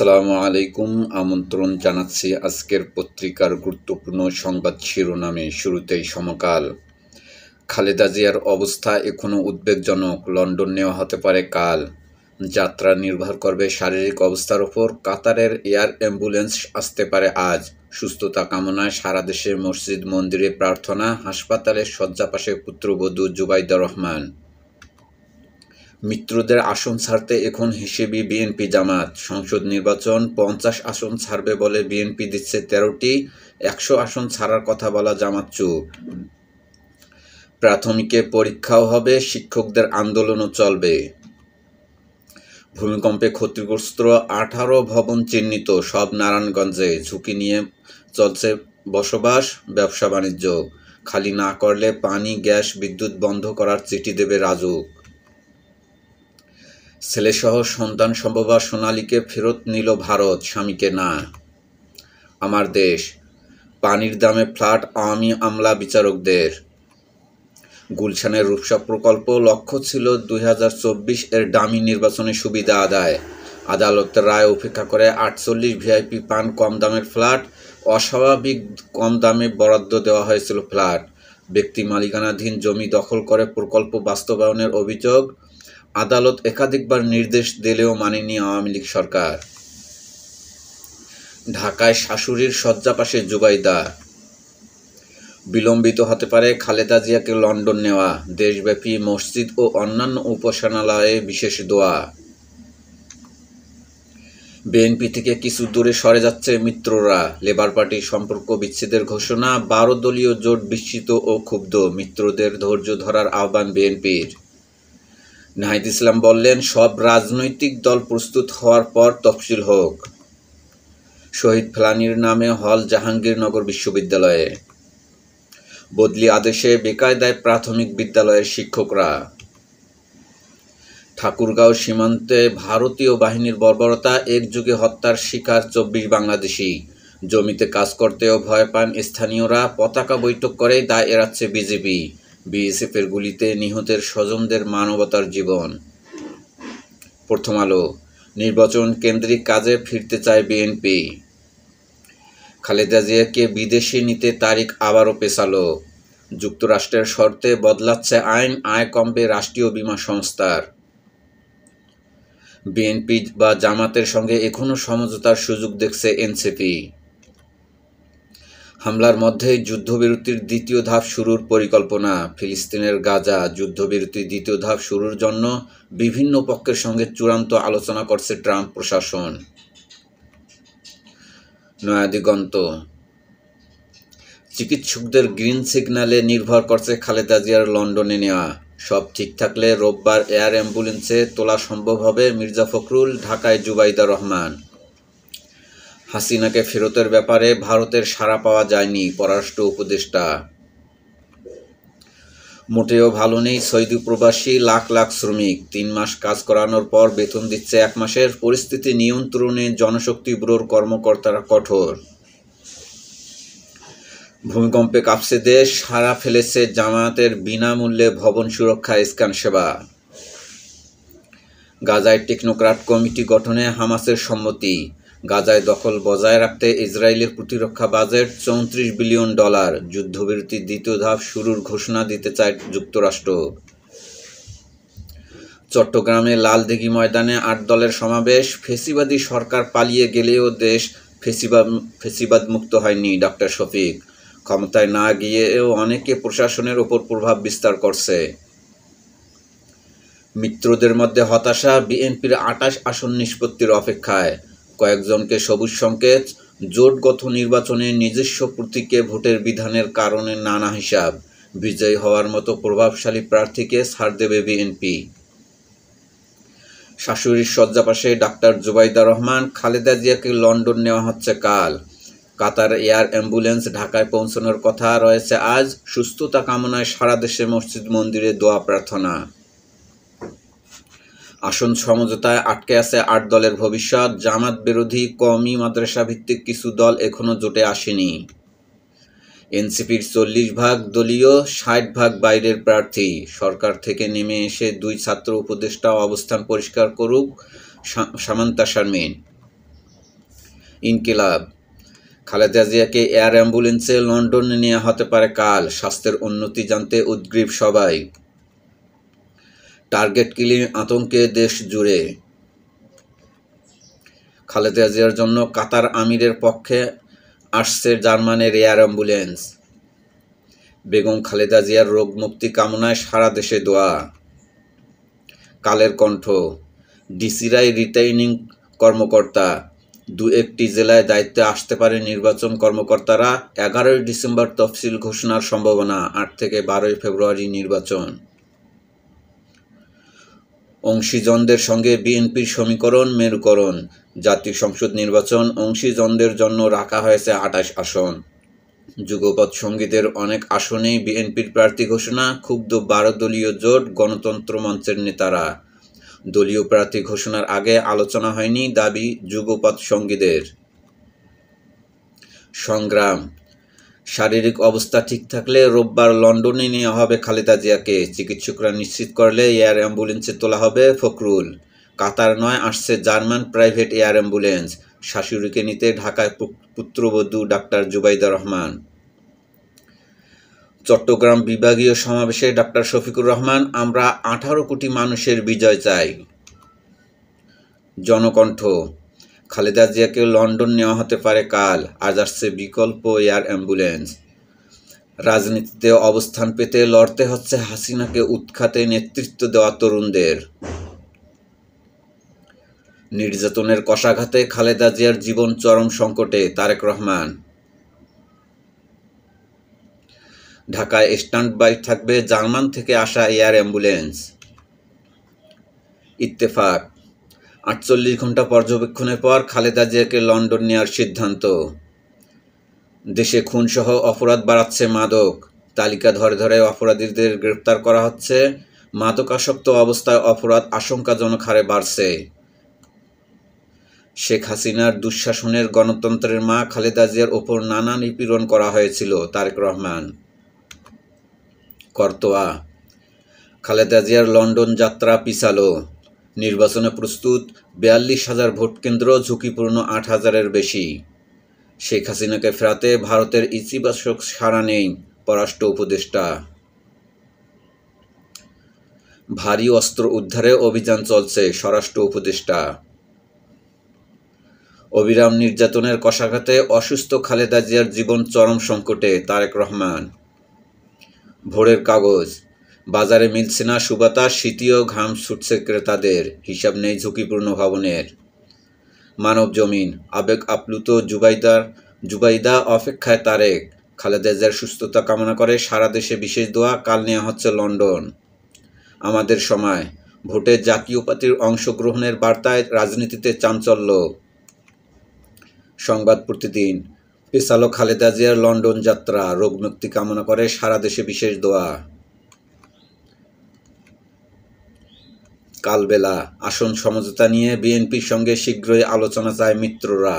আসসালামু আলাইকুম। আমন্ত্রণ জানাচ্ছি আজকের পত্রিকার গুরুত্বপূর্ণ সংবাদ শিরোনামে। শুরুতেই সমকাল। খালেদা জিয়ার অবস্থা এখনও উদ্বেগজনক, লন্ডন নেওয়া হতে পারে কাল। যাত্রা নির্ভর করবে শারীরিক অবস্থার ওপর। কাতারের এয়ার অ্যাম্বুলেন্স আসতে পারে আজ। সুস্থতা কামনায় সারা দেশের মসজিদ মন্দিরে প্রার্থনা। হাসপাতালের শয্যাপাশে পুত্রবধূ জুবাইদা রহমান। মিত্রদের আসন ছাড়তে এখন হিসেবি বিএনপি জামাত। সংসদ নির্বাচন 50 আসন ছাড়বে বলে বিএনপি দিচ্ছে 13টি, 100 আসন ছাড়ার কথা বলা জামাত চুপ। প্রাথমিকে পরীক্ষাও হবে, শিক্ষকদের আন্দোলনও চলবে। ভূমিকম্পে ক্ষতিগ্রস্ত 18 ভবন চিহ্নিত, সব নারায়ণগঞ্জে। ঝুঁকি নিয়ে চলছে বসবাস, ব্যবসা বাণিজ্য। খালি না করলে পানি, গ্যাস, বিদ্যুৎ বন্ধ করার চিঠি দেবে রাজুক। ছেলেসহ সন্তান সম্ভবা সোনালীকে ফেরত নিল ভারত, স্বামীকে না। আমার দেশ। পানির দামে ফ্ল্যাট আওয়ামী আমলা বিচারকদের। গুলশানের রূপসা প্রকল্প লক্ষ্য ছিল 2024 এর ডামি নির্বাচনে সুবিধা আদায়। আদালতের রায় উপেক্ষা করে 48 ভিআইপি পান কম দামের ফ্ল্যাট। অস্বাভাবিক কম দামে বরাদ্দ দেওয়া হয়েছিল ফ্ল্যাট। ব্যক্তি মালিকানাধীন জমি দখল করে প্রকল্প বাস্তবায়নের অভিযোগ। আদালত একাধিকবার নির্দেশ দিলেও মানেনি আওয়ামী লীগ সরকার। ঢাকায় শাশুড়ির শয্যাপাশে জুবাইদা। বিলম্বিত হতে পারে খালেদা জিয়াকে লন্ডন নেওয়া। দেশব্যাপী মসজিদ ও অন্যান্য উপাসনালয়ে বিশেষ দোয়া। বিএনপি থেকে কিছু দূরে সরে যাচ্ছে মিত্ররা। লেবার পার্টির সম্পর্ক বিচ্ছেদের ঘোষণা। 12 দলীয় জোট বিস্মিত ও ক্ষুব্ধ। মিত্রদের ধৈর্য ধরার আহ্বান বিএনপির। নাহিদ ইসলাম বললেন, সব রাজনৈতিক দল প্রস্তুত হওয়ার পর তফসিল হোক। শহীদ ফেলানীর নামে হল জাহাঙ্গীরনগর বিশ্ববিদ্যালয়ে। বদলি আদেশে বেকায়দায় প্রাথমিক বিদ্যালয়ের শিক্ষকরা। ঠাকুরগাঁও সীমান্তে ভারতীয় বাহিনীর বর্বরতা, একযুগে হত্যার শিকার 24 বাংলাদেশি। জমিতে কাজ করতেও ভয় পান স্থানীয়রা। পতাকা বৈঠক করে দায় এড়াচ্ছে বিজেপি। বিএসএফের গুলিতে নিহতের স্বজনদের মানবতার জীবন। প্রথম আলো। নির্বাচন কেন্দ্রিক কাজে ফিরতে চায় বিএনপি। খালেদা জিয়াকে বিদেশে নিতে তারিখ আবারও পেছালো। যুক্তরাষ্ট্রের শর্তে বদলাচ্ছে আইন, আয় কমবে রাষ্ট্রীয় বীমা সংস্থার। বিএনপি বা জামাতের সঙ্গে এখনও সমঝোতার সুযোগ দেখছে এনসিপি। হামলার মধ্যেই যুদ্ধবিরতির দ্বিতীয় ধাপ শুরুর পরিকল্পনা। ফিলিস্তিনের গাজা যুদ্ধবিরতির দ্বিতীয় ধাপ শুরুর জন্য বিভিন্ন পক্ষের সঙ্গে চূড়ান্ত আলোচনা করছে ট্রাম্প প্রশাসন। নয়াদিগন্ত। চিকিৎসকদের গ্রিন সিগন্যালে নির্ভর করছে খালেদা জিয়ার লন্ডনে নেওয়া। সব ঠিক থাকলে রোববার এয়ার অ্যাম্বুলেন্সে তোলা সম্ভব হবে। মির্জা ফখরুল, ঢাকায় জুবাইদা রহমান। হাসিনাকে ফেরতের ব্যাপারে ভারতের সাড়া পাওয়া যায়নি, পররাষ্ট্র উপদেষ্টা। মোটেও ভালো নেই সৌদি প্রবাসী লাখ লাখ শ্রমিক। 3 মাস কাজ করানোর পর বেতন দিচ্ছে 1 মাসের। পরিস্থিতি নিয়ন্ত্রণে জনশক্তি ব্যুরোর কর্মকর্তারা কঠোর। ভূমিকম্পে কাঁপছে দেশ, সাড়া ফেলেছে জামায়াতের বিনামূল্যে ভবন সুরক্ষা স্ক্যান সেবা। গাজায় টেকনোক্র্যাট কমিটি গঠনে হামাসের সম্মতি। গাজায় দখল বজায় রাখতে ইসরায়েলের প্রতিরক্ষা বাজেট $34 বিলিয়ন। যুদ্ধবিরতির দ্বিতীয় ধাপ শুরুর ঘোষণা দিতে চায় যুক্তরাষ্ট্র। চট্টগ্রামে লালদিঘি ময়দানে 8 দলের সমাবেশ। ফেসিবাদী সরকার পালিয়ে গেলেও দেশ ফেসিবাদ মুক্ত হয়নি, ডক্টর শফিক। ক্ষমতায় না গিয়েও অনেকে প্রশাসনের ওপর প্রভাব বিস্তার করছে। মিত্রদের মধ্যে হতাশা। বিএনপির 28 আসন নিষ্পত্তির অপেক্ষায়। কয়েকজনকে সবুজ সংকেত। জোটগত নির্বাচনে নিজস্ব প্রতীকে ভোটের বিধানের কারণে নানা হিসাব। বিজয়ী হওয়ার মতো প্রভাবশালী প্রার্থীকে ছাড় দেবে বিএনপি। শাশুড়ির শয্যাপাশে ডাক্তার জুবাইদা রহমান। খালেদা জিয়াকে লন্ডন নেওয়া হচ্ছে কাল। কাতার এয়ার অ্যাম্বুলেন্স ঢাকায় পৌঁছানোর কথা রয়েছে আজ। সুস্থতা কামনায় সারা দেশে মসজিদ মন্দিরে দোয়া প্রার্থনা। আসন সমঝোতায় আটকে আছে 8 দলের ভবিষ্যৎ। জামাত বিরোধী কওমি মাদ্রাসা ভিত্তিক কিছু দল এখনও জোটে আসেনি। এনসিপির 40% দলীয়, 60% বাইরের প্রার্থী। সরকার থেকে নেমে এসে 2 ছাত্র উপদেষ্টা অবস্থান পরিষ্কার করুক, সামান্তা শারমিন। ইনকিলাব, খালেদা জিয়াকে এয়ার অ্যাম্বুলেন্সে লন্ডনে নেওয়া হতে পারে কাল, স্বাস্থ্যের উন্নতি জানতে উদ্গ্রীব সবাই। টার্গেট কিলিং আতঙ্কে দেশ জুড়ে, খালেদা জিয়ার জন্য কাতার আমিরের পক্ষে আসছে জার্মানের এয়ার অ্যাম্বুলেন্স। বেগম খালেদা জিয়ার রোগ মুক্তি কামনায় সারা দেশে দোয়া। কালের কণ্ঠ, ডিসিরাই রিটার্নিং কর্মকর্তা, 2-1টি জেলায় দায়িত্বে আসতে পারে নির্বাচন কর্মকর্তারা। 11 ডিসেম্বর তফসিল ঘোষণার সম্ভাবনা, 8 থেকে 12 ফেব্রুয়ারি নির্বাচন। অংশীজনদের সঙ্গে বিএনপির সমীকরণ মেরুকরণ, জাতীয় সংসদ নির্বাচন অংশীজনদের জন্য রাখা হয়েছে 28 আসন। যুগপৎ সঙ্গীদের অনেক আসনেই বিএনপির প্রার্থী ঘোষণা, ক্ষুব্ধ 12 দলীয় জোট গণতন্ত্র মঞ্চের নেতারা। দলীয় প্রার্থী ঘোষণার আগে আলোচনা হয়নি, দাবি যুগপৎ সঙ্গীদের। সংগ্রাম, শারীরিক অবস্থা ঠিক থাকলে রোববার লন্ডনে নেওয়া হবে খালেদা জিয়াকে, চিকিৎসকরা নিশ্চিত করলে এয়ার অ্যাম্বুলেন্সে তোলা হবে ফখরুল। কাতার নয়, আসছে জার্মান প্রাইভেট এয়ার অ্যাম্বুলেন্স, শাশুড়িকে নিতে ঢাকায় পুত্রবধূ ডাক্তার জুবাইদা রহমান। চট্টগ্রাম বিভাগীয় সমাবেশে ডাক্তার শফিকুর রহমান, আমরা 18 কোটি মানুষের বিজয় চাই। জনকণ্ঠ, খালেদা জিয়াকে লন্ডন নেওয়া হতে পারে কাল, আজ আসছে বিকল্প এয়ার অ্যাম্বুলেন্স। রাজনীতিতে অবস্থান পেতে লড়তে হচ্ছে হাসিনাকে উৎখাতে নেতৃত্ব দেওয়া তরুণদের। নির্যাতনের কষাঘাতে খালেদা জিয়ার জীবন চরম সংকটে, তারেক রহমান। ঢাকায় স্ট্যান্ড বাই থাকবে জার্মান থেকে আসা এয়ার অ্যাম্বুলেন্স। ইত্তেফাক, 48 ঘন্টা পর্যবেক্ষণের পর খালেদা জিয়াকে লন্ডন নেওয়ার সিদ্ধান্ত। দেশে খুনসহ অপরাধ বাড়াচ্ছে মাদক, তালিকা ধরে ধরে অপরাধীদের গ্রেপ্তার করা হচ্ছে। মাদকাসক্ত অবস্থায় অপরাধ আশঙ্কাজনক হারে বাড়ছে। শেখ হাসিনার দুঃশাসনের গণতন্ত্রের মা খালেদা জিয়ার ওপর নানা নিপীড়ন করা হয়েছিল, তারেক রহমান। করতোয়া, খালেদা জিয়ার লন্ডন যাত্রা পিছালো, নির্বাচনে প্রস্তুত 42,000 ভোটকেন্দ্র, ঝুঁকিপূর্ণ 8,000-এর বেশি। শেখ হাসিনাকে ফেরাতে ভারতের ইতিবাচক সাড়া নেই, পররাষ্ট্র উপদেষ্টা। ভারী অস্ত্র উদ্ধারে অভিযান চলছে, স্বরাষ্ট্র উপদেষ্টা। অবিরাম নির্যাতনের কষাঘাতে অসুস্থ খালেদা জিয়ার জীবন চরম সংকটে, তারেক রহমান। ভোরের কাগজ, বাজারে মিলছে না সুবাতাস, শীতীয় ঘাম ছুটছে ক্রেতাদের, হিসাব নেই ঝুঁকিপূর্ণ ভবনের। মানব জমিন, আবেগ আপ্লুত জুবাইদা অপেক্ষায় তারেক, খালেদা জিয়ার সুস্থতা কামনা করে সারা দেশে বিশেষ দোয়া, কাল নেওয়া হচ্ছে লন্ডন। আমাদের সময়, ভোটে জাতীয় পার্টির অংশগ্রহণের বার্তায় রাজনীতিতে চাঞ্চল্য। সংবাদ প্রতিদিন, পেছালো খালেদা জিয়ার লন্ডন যাত্রা, রোগ মুক্তি কামনা করে সারা দেশে বিশেষ দোয়া। কালবেলা, আসন সমঝোতা নিয়ে বিএনপির সঙ্গে শীঘ্রই আলোচনা চায় মিত্ররা।